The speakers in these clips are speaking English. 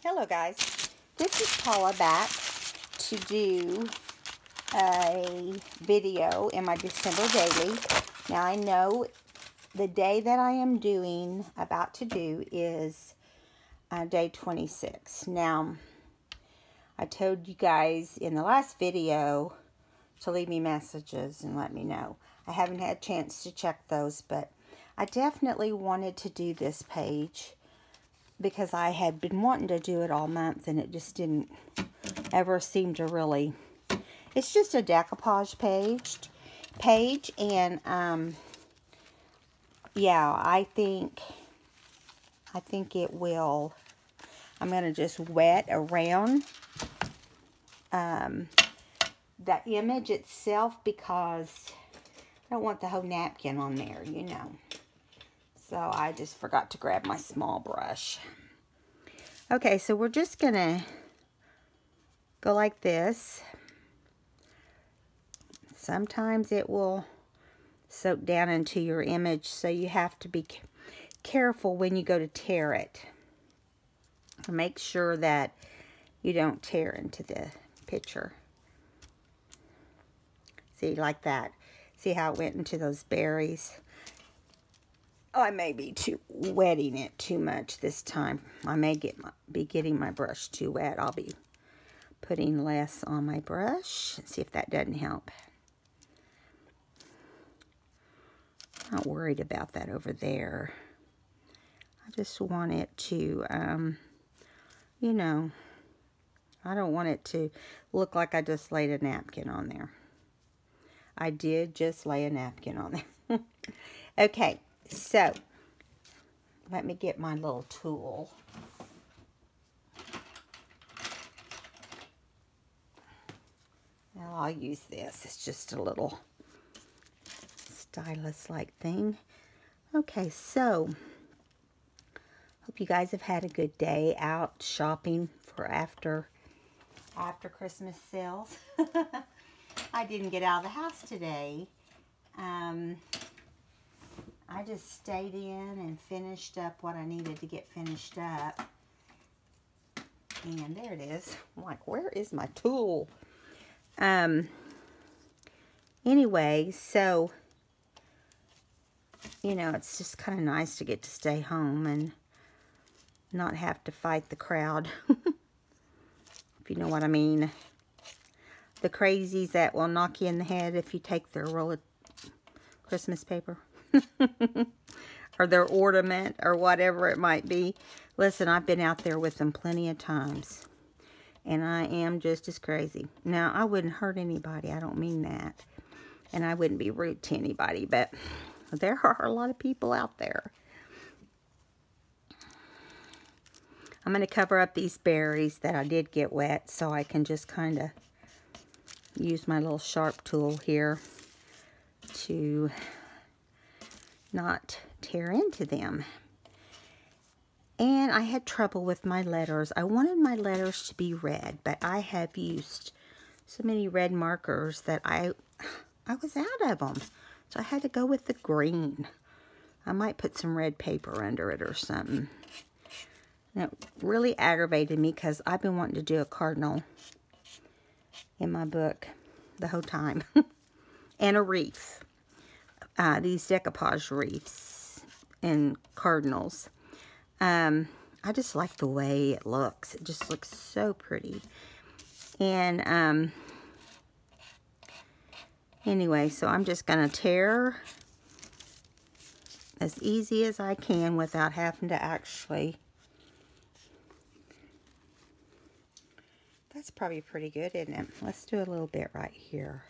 Hello guys, this is Paula back to do a video in my December daily. Now I know the day that I am about to do is day 26. Now I told you guys in the last video to leave me messages and let me know. I haven't had a chance to check those, but I definitely wanted to do this page because I had been wanting to do it all month and it just didn't ever seem to really. It's just a decoupage page and yeah, I think it will. I'm going to just wet around the image itself because I don't want the whole napkin on there, you know. So I just forgot to grab my small brush. Okay, so we're just going to go like this. Sometimes it will soak down into your image, so you have to be careful when you go to tear it. Make sure that you don't tear into the picture. See, like that. See how it went into those berries? Oh, I may be wetting it too much this time. I may be getting my brush too wet. I'll be putting less on my brush. See if that doesn't help. Not worried about that over there. I just want it to, you know, I don't want it to look like I just laid a napkin on there. I did just lay a napkin on there. Okay, so let me get my little tool. Now I'll use this. It's just a little stylus-like thing. Okay, so hope you guys have had a good day out shopping for after Christmas sales. I didn't get out of the house today. I just stayed in and finished up what I needed to get finished up. And there it is. I'm like, where is my tool? Anyway, so, you know, it's just kind of nice to get to stay home and not have to fight the crowd. If you know what I mean. The crazies that will knock you in the head if you take their roll of Christmas paper. Or their ornament or whatever it might be. Listen, I've been out there with them plenty of times. And I am just as crazy. Now, I wouldn't hurt anybody. I don't mean that. And I wouldn't be rude to anybody. But there are a lot of people out there. I'm going to cover up these berries that I did get wet. So I can just kind of use my little sharp tool here to not tear into them. And I had trouble with my letters. I wanted my letters to be red, but I have used so many red markers that I was out of them. So I had to go with the green. I might put some red paper under it or something. And it really aggravated me because I've been wanting to do a cardinal in my book the whole time. And a wreath. These decoupage wreaths and cardinals. I just like the way it looks. It just looks so pretty. And anyway, so I'm just going to tear as easy as I can without having to actually. That's probably pretty good, isn't it? Let's do a little bit right here.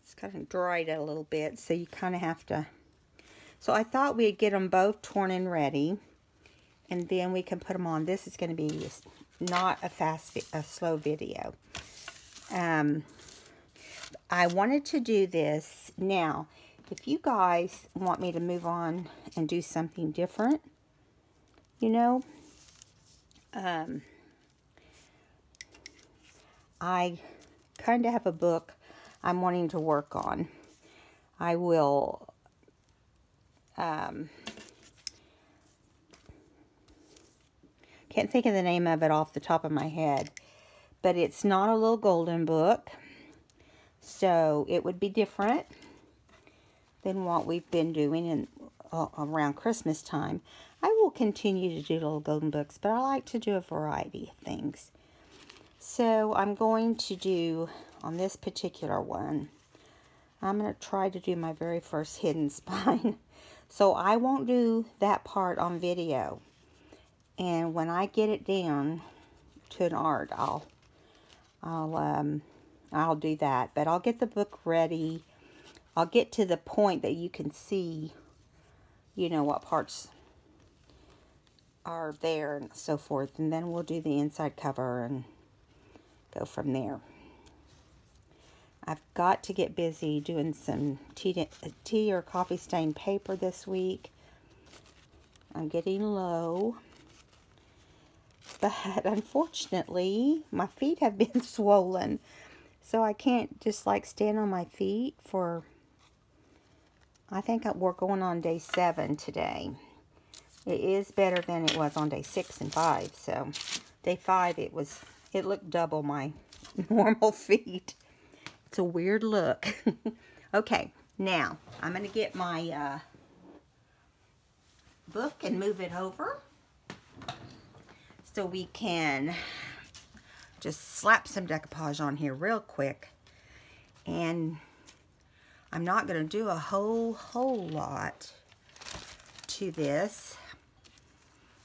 It's kind of dried a little bit, so you kind of have to. So I thought we'd get them both torn and ready, and then we can put them on. This is going to be not a slow video. I wanted to do this. Now, if you guys want me to move on and do something different, you know, I kind of have a book I'm wanting to work on. I will Can't think of the name of it off the top of my head. But it's not a little golden book. So it would be different than what we've been doing in, around Christmas time. I will continue to do little golden books, but I like to do a variety of things. So I'm going to do, on this particular one, I'm going to try to do my very first hidden spine. So I won't do that part on video. And when I get it down to an art, I'll do that. But I'll get the book ready. I'll get to the point that you can see, you know, what parts are there and so forth. And then we'll do the inside cover and go from there. I've got to get busy doing some tea or coffee stain paper this week. I'm getting low. But unfortunately, my feet have been swollen. So I can't just like stand on my feet for, I think we're going on day 7 today. It is better than it was on day 6 and 5. So day 5, it looked double my normal feet. It's a weird look. Okay, now I'm going to get my book and move it over so we can just slap some decoupage on here real quick. And I'm not going to do a whole lot to this.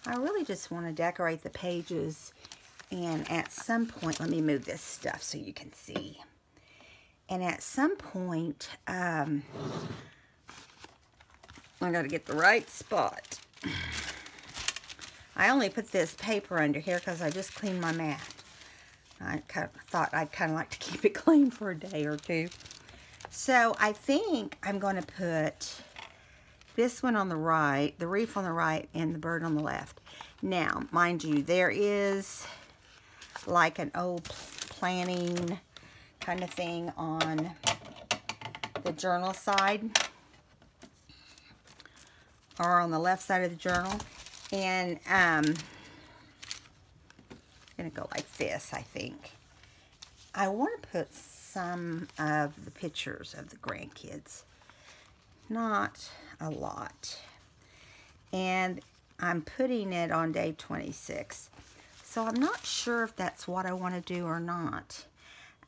I really just want to decorate the pages, and at some point, let me move this stuff so you can see. And at some point, I got to get the right spot. I only put this paper under here because I just cleaned my mat. I thought I'd kind of like to keep it clean for a day or two. So I think I'm going to put this one on the right, the reef on the right, and the bird on the left. Now, mind you, there is like an old planning kind of thing on the journal side, or on the left side of the journal. And I'm going to go like this, I think. I want to put some of the pictures of the grandkids. Not a lot. And I'm putting it on day 26. So I'm not sure if that's what I want to do or not.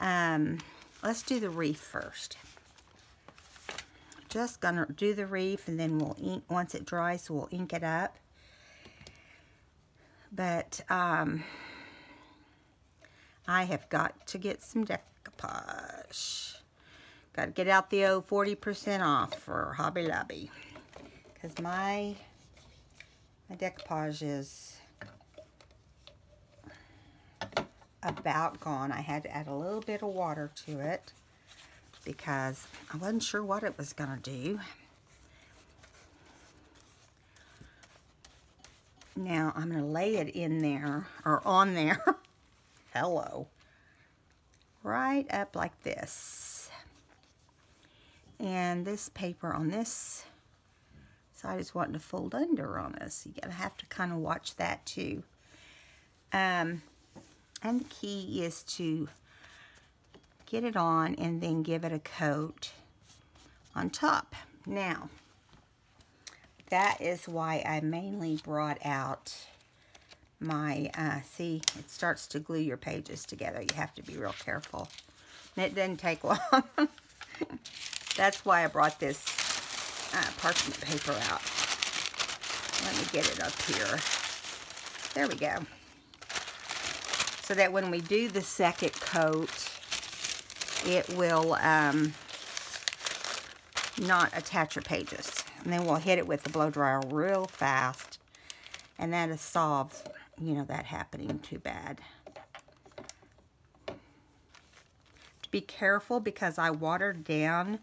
Let's do the reef first. Just gonna do the reef, and then we'll ink, once it dries, we'll ink it up. But I have got to get some decoupage. Got to get out the old 40% off for Hobby Lobby, because my decoupage is about gone. I had to add a little bit of water to it because I wasn't sure what it was going to do. Now I'm going to lay it in there, or on there. Hello. Right up like this. And this paper on this side is wanting to fold under on us. You're going to have to kind of watch that too. And the key is to get it on and then give it a coat on top. Now, that is why I mainly brought out my, see, it starts to glue your pages together. You have to be real careful. And it doesn't take long. That's why I brought this parchment paper out. Let me get it up here. There we go. So that when we do the second coat, it will not attach your pages. And then we'll hit it with the blow dryer real fast. And that'll solve, you know, that happening too bad. To be careful because I watered down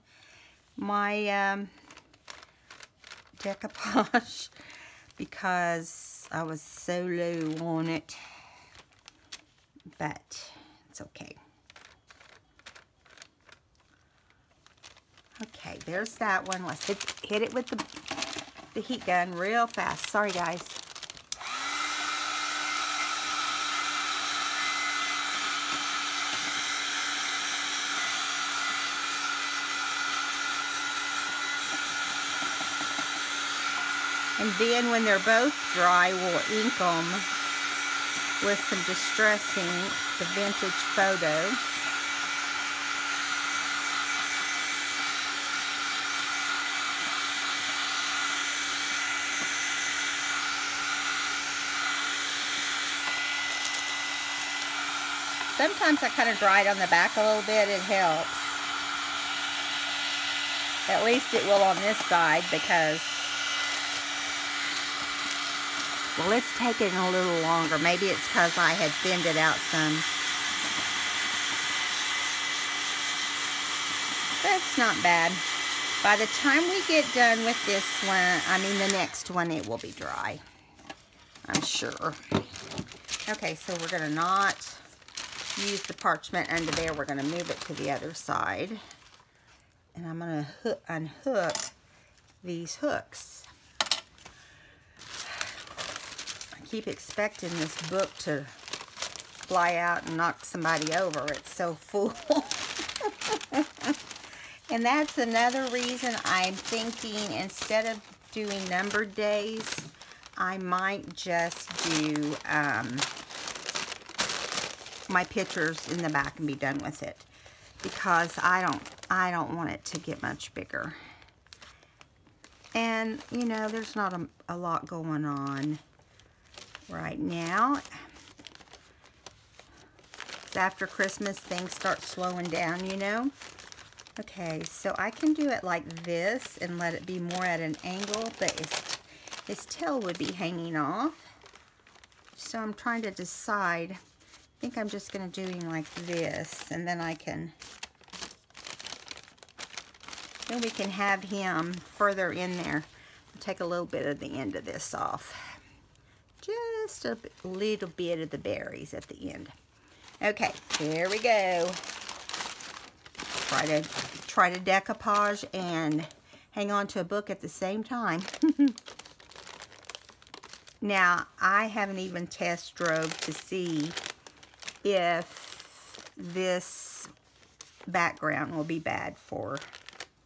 my decoupage because I was so low on it. But it's okay. Okay, there's that one. Let's hit it with the heat gun real fast. Sorry, guys. And then when they're both dry, we'll ink them with some Distress ink, the Vintage Photo. Sometimes I kind of dry it on the back a little bit. It helps. At least it will on this side because, well, it's taking a little longer. Maybe it's because I had thinned it out some. That's not bad. By the time we get done with this one, I mean the next one, it will be dry. I'm sure. Okay, so we're going to not use the parchment under there. We're going to move it to the other side. And I'm going to unhook these hooks. I keep expecting this book to fly out and knock somebody over. It's so full. And that's another reason I'm thinking instead of doing numbered days, I might just do my pictures in the back and be done with it, because I don't want it to get much bigger. And you know, there's not a lot going on right now. It's after Christmas, things start slowing down, you know. Okay, so I can do it like this and let it be more at an angle, but its tail would be hanging off. So I'm trying to decide. I think I'm just going to doing like this, and then then we can have him further in there. I'll take a little bit of the end of this off. Just a little bit of the berries at the end. Okay, here we go. Try to decoupage and hang on to a book at the same time. Now, I haven't even test drove to see if this background will be bad for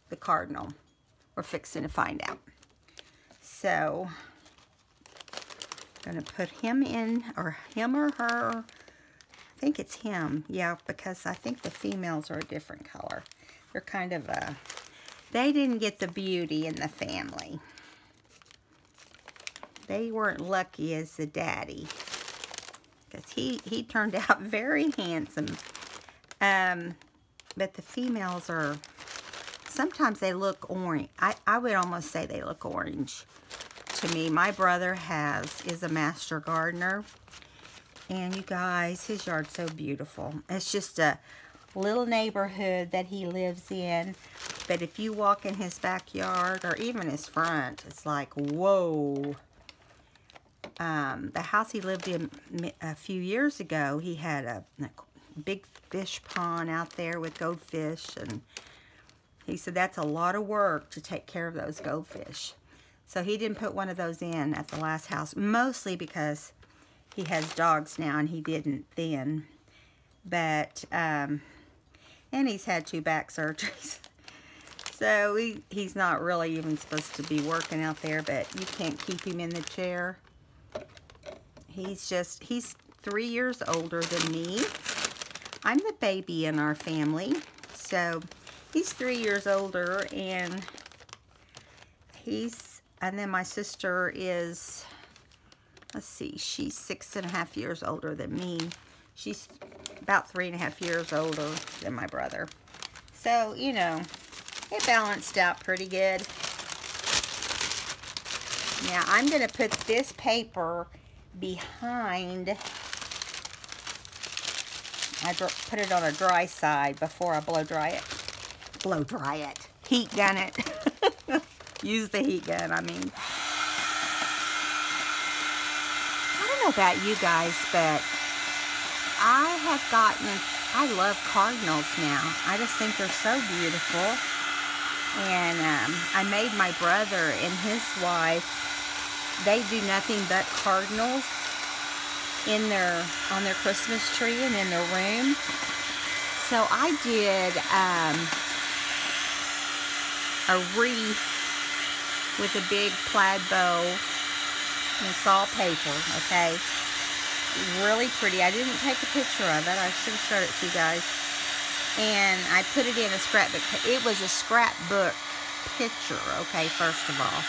the cardinal. We're fixing to find out. So, I'm going to put him in, or him or her. I think it's him. Yeah, because I think the females are a different color. They're kind of they didn't get the beauty in the family. They weren't lucky as the daddy. Because he turned out very handsome. But the females are, sometimes they look orange. I would almost say they look orange to me. My brother is a master gardener. And you guys, his yard's so beautiful. It's just a little neighborhood that he lives in. But if you walk in his backyard or even his front, it's like, whoa. The house he lived in a few years ago, he had a big fish pond out there with goldfish, and he said that's a lot of work to take care of those goldfish. So he didn't put one of those in at the last house, mostly because he has dogs now and he didn't then. But, and he's had 2 back surgeries. So he's not really even supposed to be working out there, but you can't keep him in the chair. He's 3 years older than me. I'm the baby in our family. So he's 3 years older, and then my sister is, let's see, she's 6.5 years older than me. She's about 3.5 years older than my brother. So, you know, it balanced out pretty good. Now, I'm going to put this paper behind. I put it on a dry side before I blow dry it. Blow dry it. Heat gun it. Use the heat gun, I mean. I don't know about you guys, but I love cardinals now. I just think they're so beautiful. And I made my brother and his wife, they do nothing but cardinals on their Christmas tree and in their room. So I did a wreath with a big plaid bow. And it's all paper, okay? Really pretty. I didn't take a picture of it. I should have showed it to you guys. And I put it in a scrapbook. It was a scrapbook picture, okay, first of all.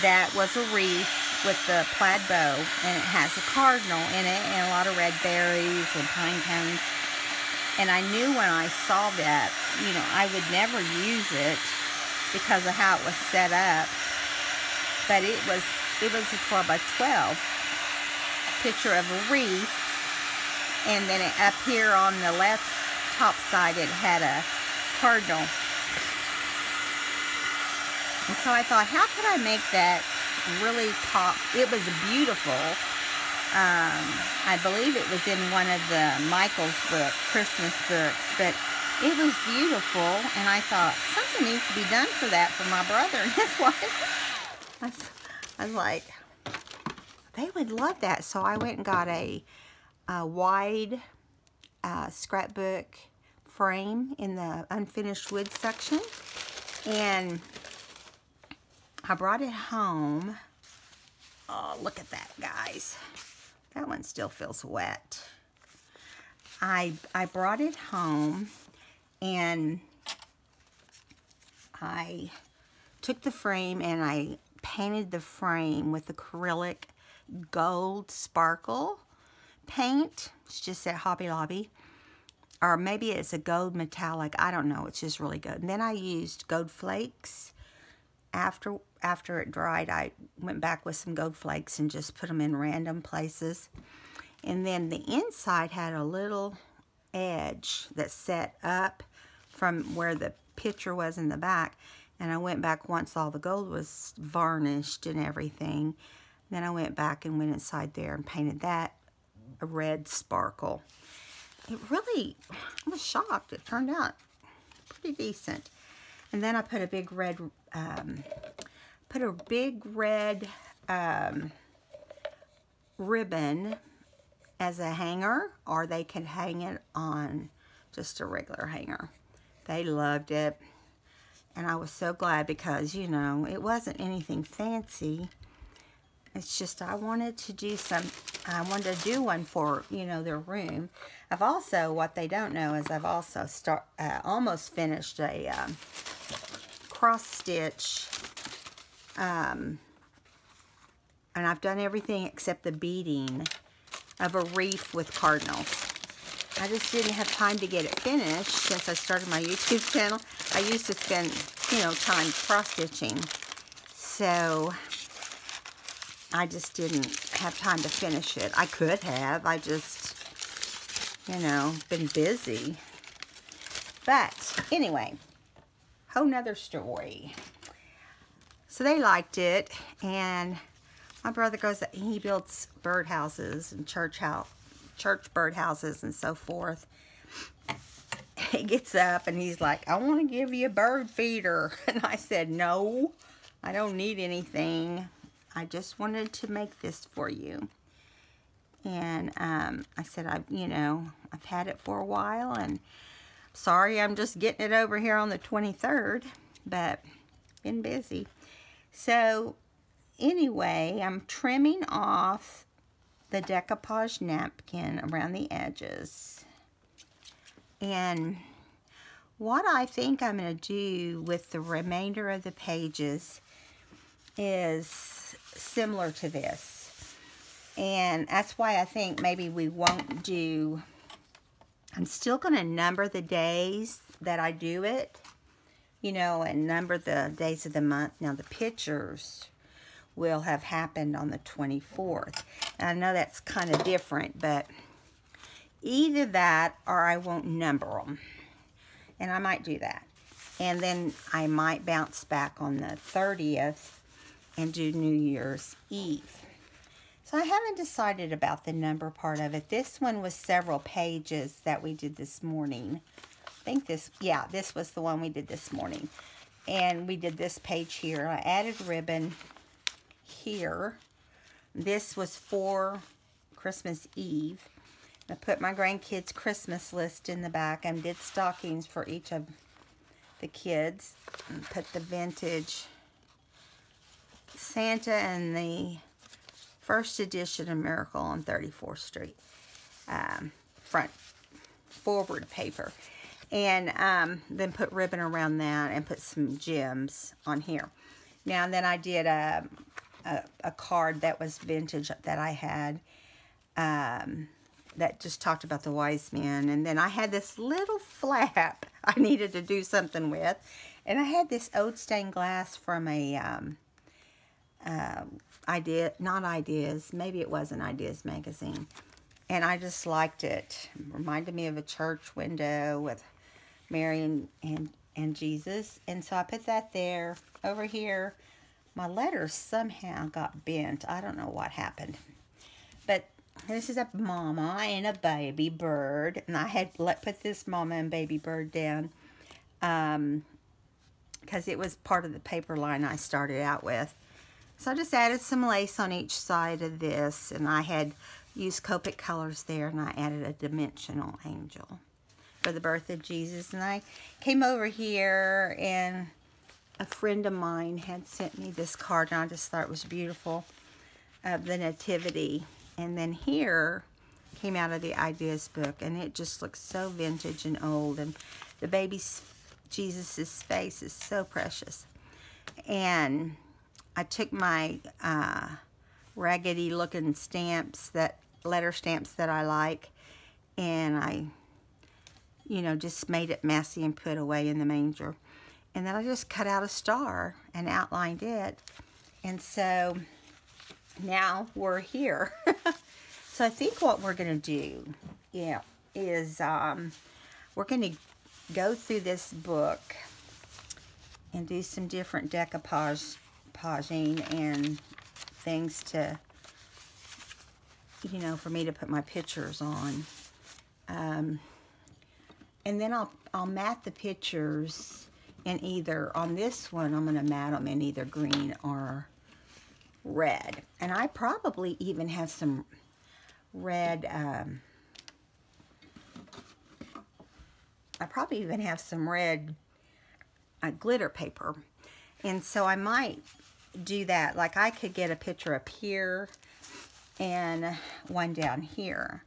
That was a wreath with the plaid bow, and it has a cardinal in it and a lot of red berries and pine cones. And I knew when I saw that, you know, I would never use it because of how it was set up. But it was a 12 by 12 picture of a wreath, and then up here on the left top side it had a cardinal. And so I thought, how could I make that really pop? It was beautiful. I believe it was in one of the Michael's book, Christmas books, but it was beautiful, and I thought, something needs to be done for that for my brother and his wife. I was like, they would love that. So I went and got a wide scrapbook frame in the unfinished wood section, and I brought it home. Oh, look at that, guys. That one still feels wet. I brought it home, and I took the frame and I painted the frame with acrylic gold sparkle paint. It's just at Hobby Lobby. Or maybe it's a gold metallic. I don't know. It's just really good. And then I used gold flakes. After it dried, I went back with some gold flakes and just put them in random places. And then the inside had a little edge that set up from where the picture was in the back. And I went back once all the gold was varnished and everything. Then I went back and went inside there and painted that a red sparkle. It really, I was shocked. It turned out pretty decent. And then I put a big red, ribbon as a hanger, or they can hang it on just a regular hanger. They loved it, and I was so glad because, you know, it wasn't anything fancy. It's just I wanted to do one for, you know, their room. I've also, what they don't know is I've also almost finished a cross stitch, and I've done everything except the beading of a wreath with cardinals. I just didn't have time to get it finished since I started my YouTube channel. I used to spend, you know, time cross stitching, so I just didn't have time to finish it. I could have. I just, you know, been busy. But anyway, whole nother story. So they liked it, and my brother goes, he builds birdhouses and church birdhouses and so forth. He gets up and he's like, I want to give you a bird feeder. And I said, no, I don't need anything. I just wanted to make this for you. And I said, I've had it for a while, and sorry, I'm just getting it over here on the 23rd, but been busy. So anyway, I'm trimming off the decoupage napkin around the edges. And what I think I'm going to do with the remainder of the pages is similar to this. And that's why I think maybe we won't do, I'm still going to number the days that I do it, you know, and number the days of the month. Now the pictures will have happened on the 24th. And I know that's kind of different, but either that or I won't number them. And I might do that. And then I might bounce back on the 30th and do New Year's Eve. So I haven't decided about the number part of it. This one was several pages that we did this morning. I think this was the one we did this morning. And we did this page here. I added ribbon here. This was for Christmas Eve. I put my grandkids' Christmas list in the back and did stockings for each of the kids. And put the vintage Santa and the first edition of Miracle on 34th Street. Front forward paper. And then put ribbon around that and put some gems on here. Now, then I did a card that was vintage that I had that just talked about the wise men. And then I had this little flap I needed to do something with. And I had this old stained glass from a maybe it was an Ideas magazine. And I just liked it. It reminded me of a church window with Mary and Jesus. And so I put that there. Over here, my letters somehow got bent. I don't know what happened. But this is a mama and a baby bird. And I had put this mama and baby bird down because it was part of the paper line I started out with. So I just added some lace on each side of this. And I had used Copic colors there. And I added a dimensional angel for the birth of Jesus. And I came over here and a friend of mine had sent me this card, and I just thought it was beautiful, of the Nativity. And then here came out of the Ideas book, and it just looks so vintage and old, and the baby's Jesus's face is so precious. And I took my raggedy looking stamps, letter stamps that I like, and I just made it messy and put away in the manger. And then I just cut out a star and outlined it. And so now we're here. So I think what we're going to do, is we're going to go through this book and do some different decoupaging and things to, for me to put my pictures on. And then I'll mat the pictures in either, on this one, I'm going to mat them in either green or red. And I probably even have some red, glitter paper. And so I might do that. Like I could get a picture up here and one down here.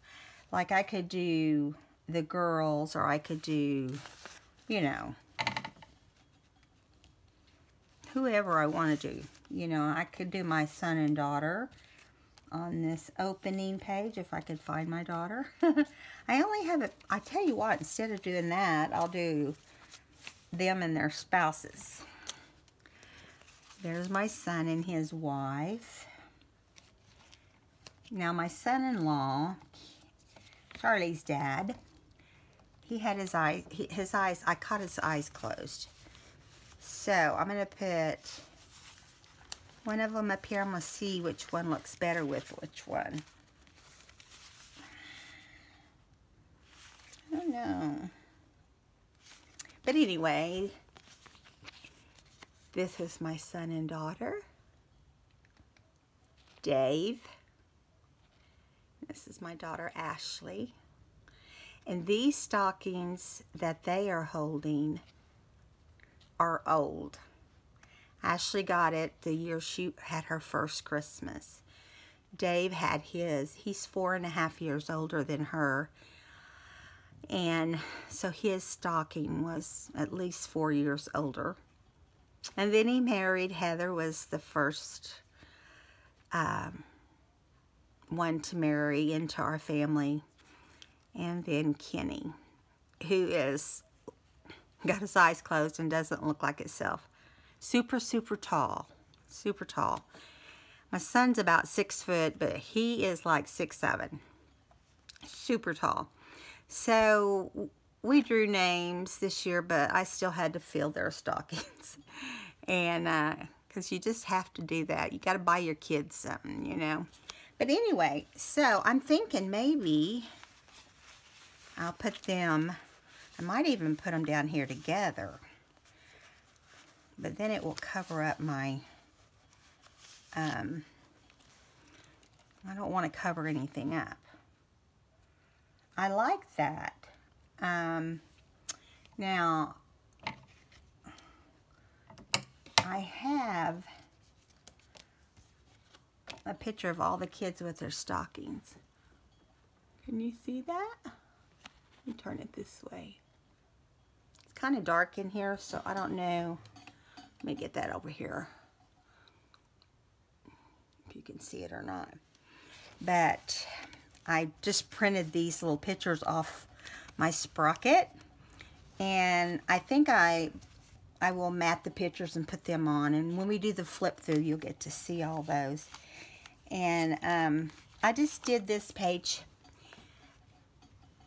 Like I could do the girls, or I could do, whoever I want to do. I could do my son and daughter on this opening page if I could find my daughter. I only have it. I tell you what, instead of doing that, I'll do them and their spouses. There's my son and his wife. Now my son-in-law, Charlie's dad, he had his eyes, I caught his eyes closed. So I'm going to put one of them up here. I'm going to see which one looks better with which one. I don't know. But anyway, this is my son and daughter, Dave. This is my daughter, Ashley. And these stockings that they are holding are old. Ashley got it the year she had her first Christmas. Dave had his. He's 4.5 years older than her. And so his stocking was at least 4 years older. And then he married. Heather was the first one to marry into our family. And then Kenny, who is got his eyes closed and doesn't look like itself. Super, super tall. Super tall. My son's about 6 foot, but he is like 6'7". Super tall. So we drew names this year, but I still had to fill their stockings. And because you just have to do that. You got to buy your kids something, But anyway, so I'm thinking maybe I'll put them, I might even put them down here together. But then it will cover up my, I don't want to cover anything up. I like that. Now, I have a picture of all the kids with their stockings. Can you see that? Let me turn it this way. It's kind of dark in here, so I don't know. Let me get that over here, if you can see it or not. But I just printed these little pictures off my sprocket, and I think I will mat the pictures and put them on, and when we do the flip through, you'll get to see all those. And I just did this page,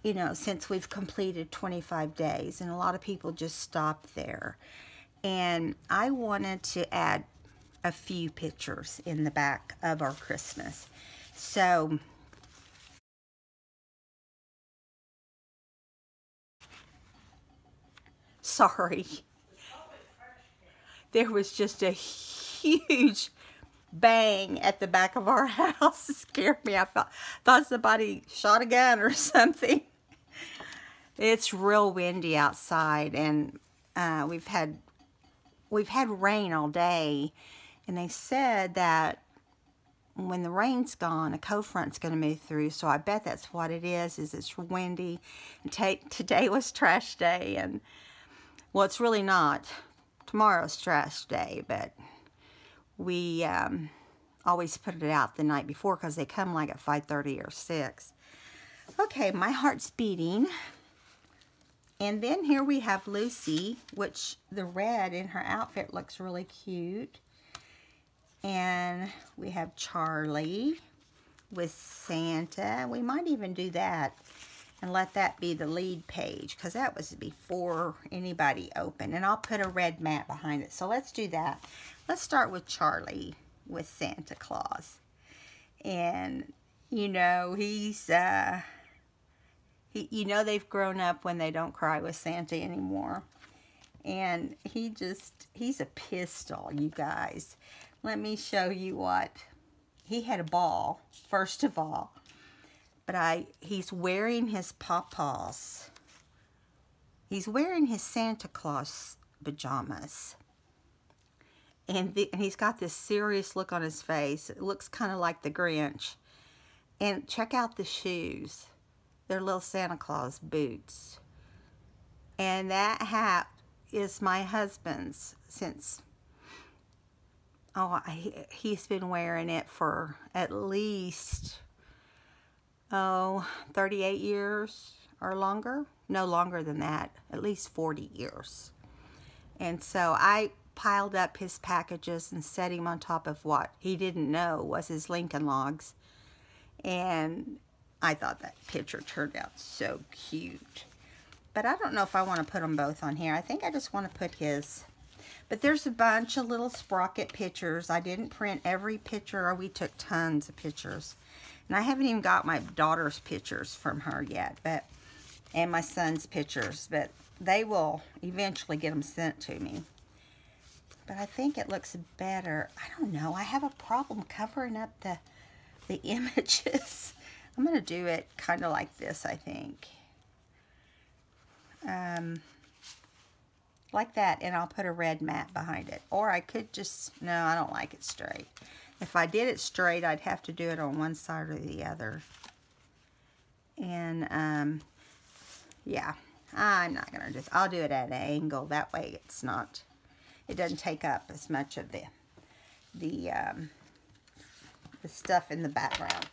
you know, since we've completed 25 days, and a lot of people just stop there. And I wanted to add a few pictures in the back of our Christmas. So sorry. There was just a huge bang at the back of our house. It scared me. I thought somebody shot a gun or something. It's real windy outside, and we've had rain all day, and they said that when the rain's gone, a cold front's going to move through, so I bet that's what it is it's windy. And today was trash day, and well, it's really not. Tomorrow's trash day, but we always put it out the night before because they come like at 5:30 or 6. Okay, my heart's beating. And then here we have Lucy, which the red in her outfit looks really cute. And we have Charlie with Santa. We might even do that and let that be the lead page, because that was before anybody opened. And I'll put a red mat behind it. So let's do that. Let's start with Charlie with Santa Claus. And, you know, he's... you know they've grown up when they don't cry with Santa anymore. And he's a pistol, you guys. Let me show you what. He had a ball, first of all. But he's wearing his pawpaws. He's wearing his Santa Claus pajamas. And he's got this serious look on his face. It looks kind of like the Grinch. And check out the shoes. They're little Santa Claus boots. And that hat is my husband's since, he's been wearing it for at least, 38 years or longer. No longer than that, at least 40 years. And so I piled up his packages and set him on top of what he didn't know was his Lincoln Logs. And I thought that picture turned out so cute. But I don't know if I want to put them both on here. I think I just want to put his. But there's a bunch of little sprocket pictures. I didn't print every picture, or we took tons of pictures. And I haven't even got my daughter's pictures from her yet, and my son's pictures. But they will eventually get them sent to me. But I think it looks better. I don't know. I have a problem covering up the images. I'm going to do it kind of like this, I think. Like that, and I'll put a red mat behind it. Or I could just, no, I don't like it straight. If I did it straight, I'd have to do it on one side or the other. And, yeah, I'm not going to just, I'll do it at an angle. That way it's not, it doesn't take up as much of the stuff in the background.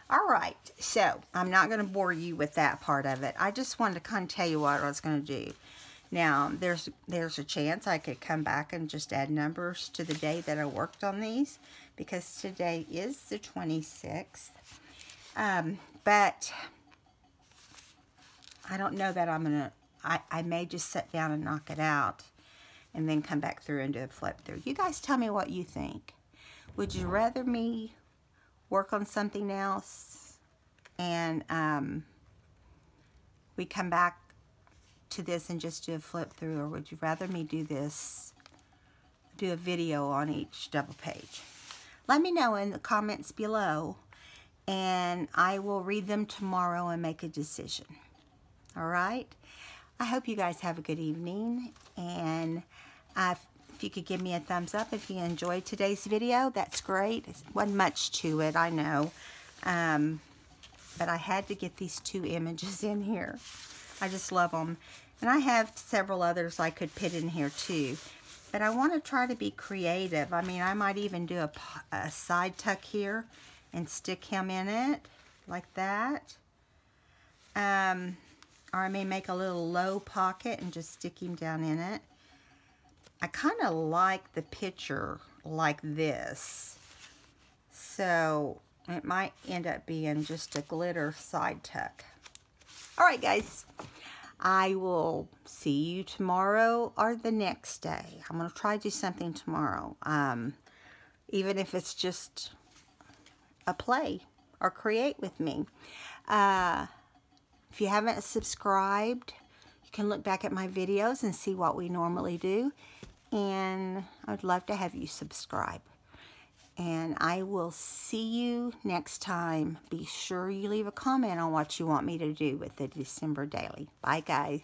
All right, so I'm not going to bore you with that part of it. I just wanted to kind of tell you what I was going to do. Now, there's a chance I could come back and just add numbers to the day that I worked on these, because today is the 26th. But I don't know that I'm going to, I may just sit down and knock it out and then come back through and do a flip through. You guys tell me what you think. Would you rather me work on something else and we come back to this and just do a flip through, or would you rather me do this, do a video on each double page? Let me know in the comments below, and I will read them tomorrow and make a decision. All right? I hope you guys have a good evening, and If you could give me a thumbs up if you enjoyed today's video, that's great. It wasn't much to it, I know. But I had to get these 2 images in here. I just love them. And I have several others I could put in here too. But I want to try to be creative. I mean, I might even do a side tuck here and stick him in it like that. Or I may make a little low pocket and just stick him down in it. I kind of like the picture like this. So it might end up being just a glitter side tuck. Alright guys, I will see you tomorrow or the next day. I'm going to try to do something tomorrow. Even if it's just a play or create with me. If you haven't subscribed, you can look back at my videos and see what we normally do. And I'd love to have you subscribe. And I will see you next time. Be sure you leave a comment on what you want me to do with the December Daily. Bye, guys.